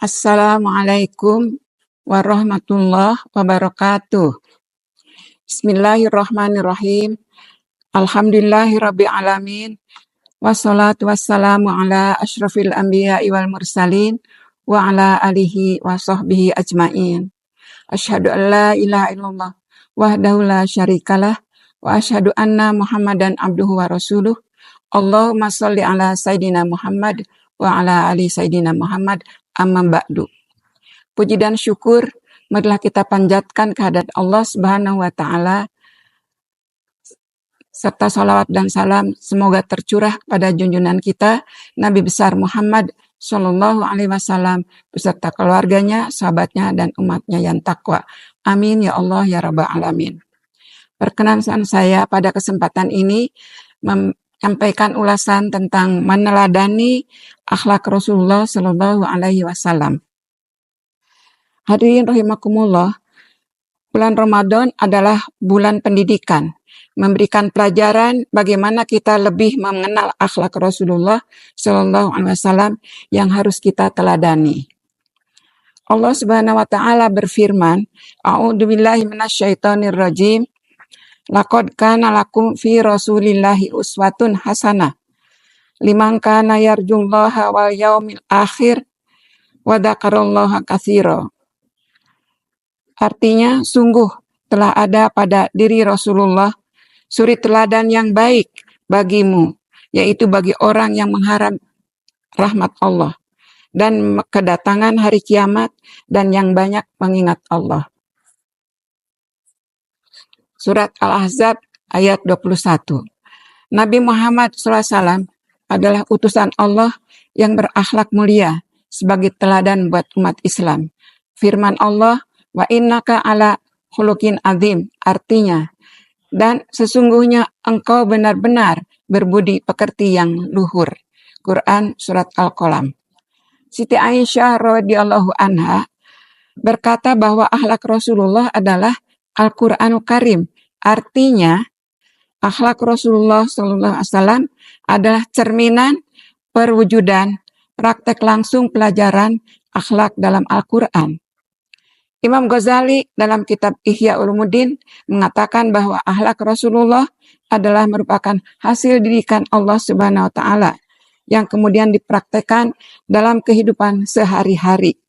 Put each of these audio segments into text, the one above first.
Assalamualaikum warahmatullahi wabarakatuh. Bismillahirrahmanirrahim. Alhamdulillahirabbil alamin. Wassalatu wassalamu ala asyrafil anbiya'i wal mursalin wa ala alihi wa sahbihi ajmain. Asyhadu an la ilaha illallah wahdahu la syarikalah wa asyhadu anna Muhammadan abduhu wa rasuluh. Allahumma shalli ala sayidina Muhammad wa ala ali sayidina Muhammad. Amma ba'du. Puji dan syukur marilah kita panjatkan kehadirat Allah Subhanahu wa taala, serta salawat dan salam semoga tercurah pada junjungan kita Nabi besar Muhammad sallallahu alaihi wasallam beserta keluarganya, sahabatnya dan umatnya yang takwa. Amin ya Allah ya rabbal alamin. Perkenankan saya pada kesempatan ini menyampaikan ulasan tentang meneladani akhlak Rasulullah sallallahu alaihi wasallam. Hadirin rahimakumullah, bulan Ramadan adalah bulan pendidikan, memberikan pelajaran bagaimana kita lebih mengenal akhlak Rasulullah sallallahu alaihi wasallam yang harus kita teladani. Allah Subhanahu wa taala berfirman, A'udzubillahi minasyaitonir rajim. Laqad kana lakum fi Rasulillahi uswatun hasanah liman kana yarjullaha wal yaumil akhir wa dzakarallaha katsira. Artinya, sungguh telah ada pada diri Rasulullah suri teladan yang baik bagimu, yaitu bagi orang yang mengharap rahmat Allah dan kedatangan hari kiamat dan yang banyak mengingat Allah. Surat Al-Ahzab ayat 21. Nabi Muhammad SAW adalah utusan Allah yang berakhlak mulia sebagai teladan buat umat Islam. Firman Allah, wa innaka ala khuluqin azim, artinya, dan sesungguhnya engkau benar-benar berbudi pekerti yang luhur. Quran surat Al-Qalam. Siti Aisyah radhiyallahu anha berkata bahwa akhlak Rasulullah adalah Al-Quranul Karim. Artinya, akhlak Rasulullah SAW adalah cerminan perwujudan praktek langsung pelajaran akhlak dalam Al-Quran. Imam Ghazali dalam kitab Ihya Ulumuddin mengatakan bahwa akhlak Rasulullah adalah merupakan hasil didikan Allah Subhanahu wa taala yang kemudian dipraktekkan dalam kehidupan sehari-hari.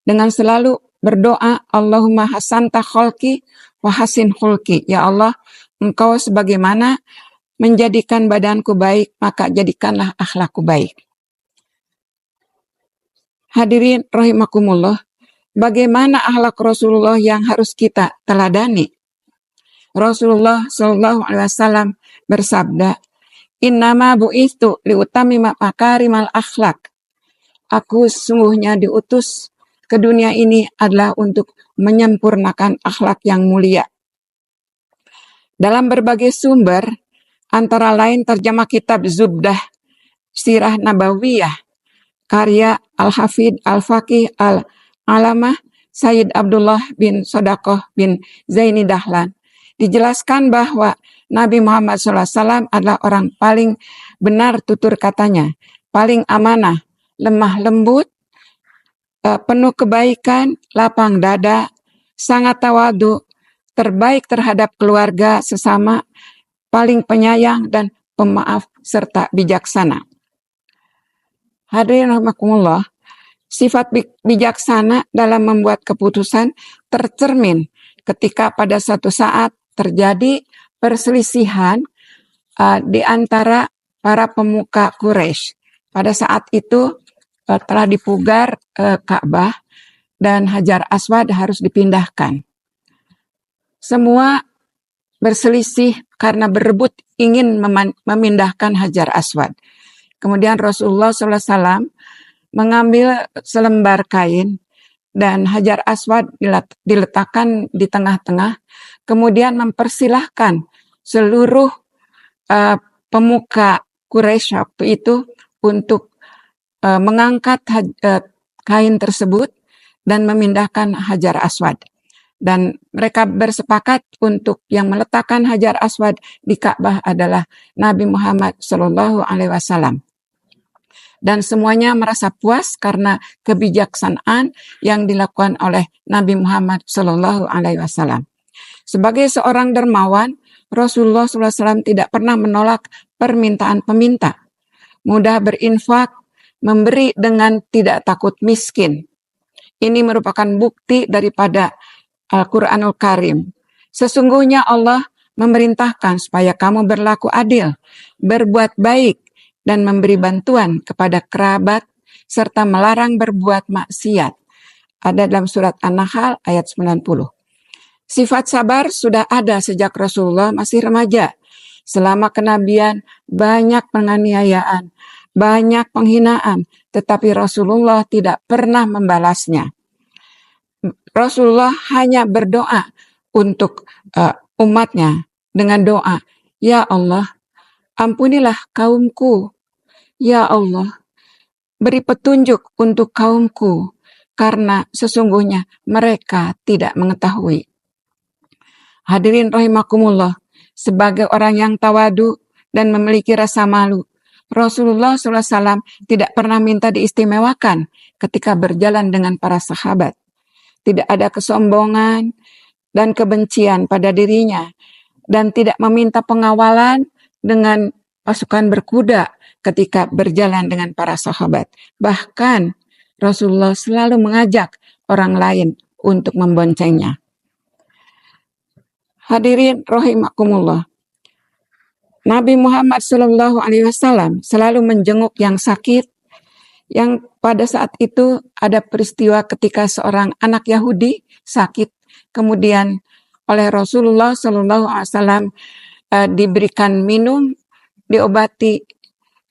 Dengan selalu berdoa, Allahumma hasanta khalqi wa hasin khulqi. Ya Allah, engkau sebagaimana menjadikan badanku baik, maka jadikanlah akhlakku baik. Hadirin rahimakumullah, bagaimana akhlak Rasulullah yang harus kita teladani? Rasulullah sallallahu alaihi wasallam bersabda, "Innama bu'istu liutamima makarimal akhlak." Aku sesungguhnya diutus ke dunia ini adalah untuk menyempurnakan akhlak yang mulia. Dalam berbagai sumber, antara lain terjemah kitab Zubdah Sirah Nabawiyah, karya Al-Hafidh Al-Faqih Al-Alamah Sayyid Abdullah bin Sodaqoh bin Zaini Dahlan, dijelaskan bahwa Nabi Muhammad SAW adalah orang paling benar tutur katanya, paling amanah, lemah lembut, penuh kebaikan, lapang dada, sangat tawadu, terbaik terhadap keluarga sesama, paling penyayang dan pemaaf serta bijaksana. Hadirin rahimakumullah, sifat bijaksana dalam membuat keputusan tercermin ketika pada suatu saat terjadi perselisihan di antara para pemuka Quraisy. Pada saat itu telah dipugar Ka'bah dan Hajar Aswad harus dipindahkan. Semua berselisih karena berebut ingin memindahkan Hajar Aswad. Kemudian Rasulullah SAW mengambil selembar kain dan Hajar Aswad diletakkan di tengah-tengah, kemudian mempersilahkan seluruh pemuka Quraisy waktu itu untuk mengangkat kain tersebut dan memindahkan Hajar Aswad. Dan mereka bersepakat untuk yang meletakkan Hajar Aswad di Ka'bah adalah Nabi Muhammad SAW. dan semuanya merasa puas karena kebijaksanaan yang dilakukan oleh Nabi Muhammad SAW. Sebagai seorang dermawan, Rasulullah SAW tidak pernah menolak permintaan peminta, mudah berinfak, memberi dengan tidak takut miskin. Ini merupakan bukti daripada Al-Quranul Karim. Sesungguhnya Allah memerintahkan supaya kamu berlaku adil, berbuat baik, dan memberi bantuan kepada kerabat, serta melarang berbuat maksiat. Ada dalam surat An-Nahl ayat 90. Sifat sabar sudah ada sejak Rasulullah masih remaja. Selama kenabian, banyak penganiayaan, banyak penghinaan, tetapi Rasulullah tidak pernah membalasnya. Rasulullah hanya berdoa untuk umatnya dengan doa, "Ya Allah, ampunilah kaumku. Ya Allah, beri petunjuk untuk kaumku, karena sesungguhnya mereka tidak mengetahui." Hadirin rahimakumullah, sebagai orang yang tawadu dan memiliki rasa malu, Rasulullah SAW tidak pernah minta diistimewakan ketika berjalan dengan para sahabat. Tidak ada kesombongan dan kebencian pada dirinya, dan tidak meminta pengawalan dengan pasukan berkuda ketika berjalan dengan para sahabat. Bahkan Rasulullah selalu mengajak orang lain untuk memboncengnya. Hadirin rahimakumullah, Nabi Muhammad SAW selalu menjenguk yang sakit, yang pada saat itu ada peristiwa ketika seorang anak Yahudi sakit, kemudian oleh Rasulullah SAW diberikan minum, diobati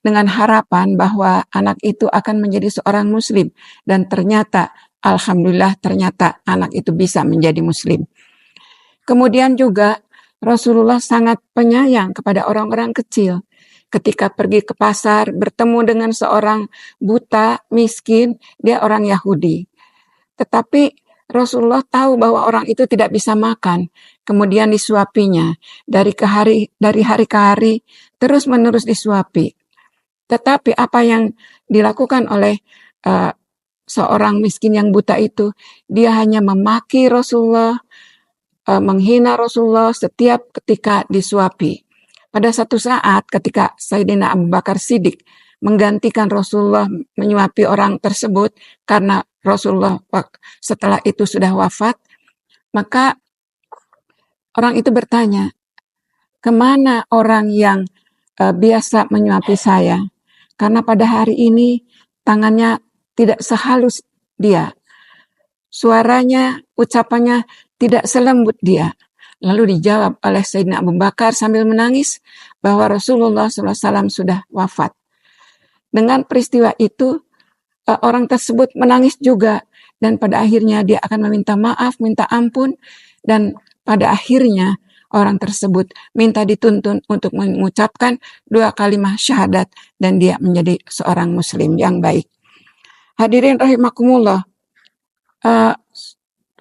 dengan harapan bahwa anak itu akan menjadi seorang muslim, dan ternyata alhamdulillah ternyata anak itu bisa menjadi muslim. Kemudian juga Rasulullah sangat penyayang kepada orang-orang kecil. Ketika pergi ke pasar, bertemu dengan seorang buta, miskin, dia orang Yahudi. Tetapi Rasulullah tahu bahwa orang itu tidak bisa makan, kemudian disuapinya. Dari hari ke hari, terus-menerus disuapi. Tetapi apa yang dilakukan oleh seorang miskin yang buta itu, dia hanya memaki Rasulullah, menghina Rasulullah setiap ketika disuapi. Pada satu saat ketika Sayyidina Abu Bakar Siddiq menggantikan Rasulullah menyuapi orang tersebut karena Rasulullah setelah itu sudah wafat, maka orang itu bertanya, "Kemana orang yang biasa menyuapi saya? Karena pada hari ini tangannya tidak sehalus dia. Suaranya, ucapannya tidak selembut dia." Lalu dijawab oleh Sayyidina Abu Bakar sambil menangis bahwa Rasulullah SAW sudah wafat. Dengan peristiwa itu, orang tersebut menangis juga, dan pada akhirnya dia akan meminta maaf, minta ampun, dan pada akhirnya orang tersebut minta dituntun untuk mengucapkan 2 kalimat syahadat, dan dia menjadi seorang muslim yang baik. Hadirin rahimakumullah,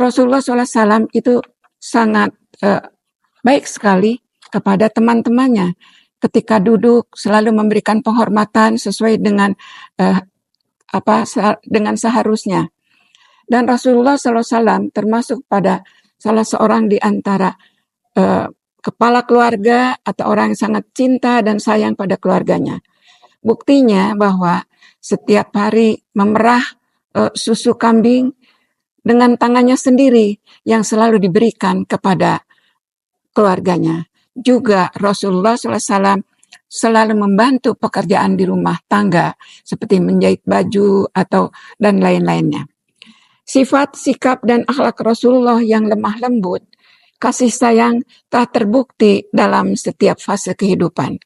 Rasulullah SAW itu sangat baik sekali kepada teman-temannya. Ketika duduk selalu memberikan penghormatan sesuai dengan dengan seharusnya. Dan Rasulullah SAW termasuk pada salah seorang di antara kepala keluarga atau orang yang sangat cinta dan sayang pada keluarganya. Buktinya bahwa setiap hari memerah susu kambing dengan tangannya sendiri yang selalu diberikan kepada keluarganya. Juga Rasulullah SAW selalu membantu pekerjaan di rumah tangga seperti menjahit baju dan lain-lainnya. Sifat, sikap, dan akhlak Rasulullah yang lemah lembut, kasih sayang telah terbukti dalam setiap fase kehidupan.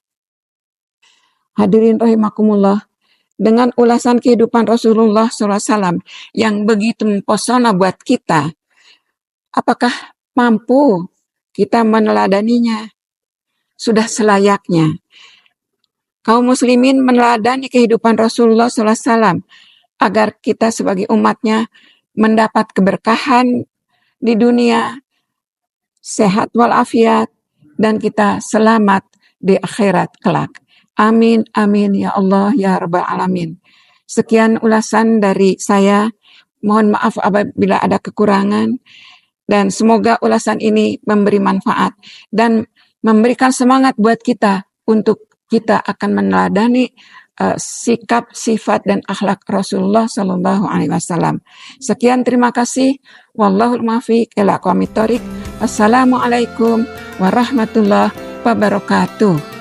Hadirin rahimakumullah, dengan ulasan kehidupan Rasulullah SAW yang begitu mempesona buat kita, apakah mampu kita meneladaninya? Sudah selayaknya kaum muslimin meneladani kehidupan Rasulullah SAW agar kita sebagai umatnya mendapat keberkahan di dunia, sehat walafiat, dan kita selamat di akhirat kelak. Amin, amin, ya Allah, ya Rabbal Alamin. Sekian ulasan dari saya. Mohon maaf apabila ada kekurangan. Dan semoga ulasan ini memberi manfaat dan memberikan semangat buat kita untuk kita akan meneladani sikap, sifat, dan akhlak Rasulullah Sallallahu Alaihi Wasallam. Sekian, terima kasih. Wallahul muwaffiq ila aqwamit thoriq. Wassalamualaikum warahmatullahi wabarakatuh.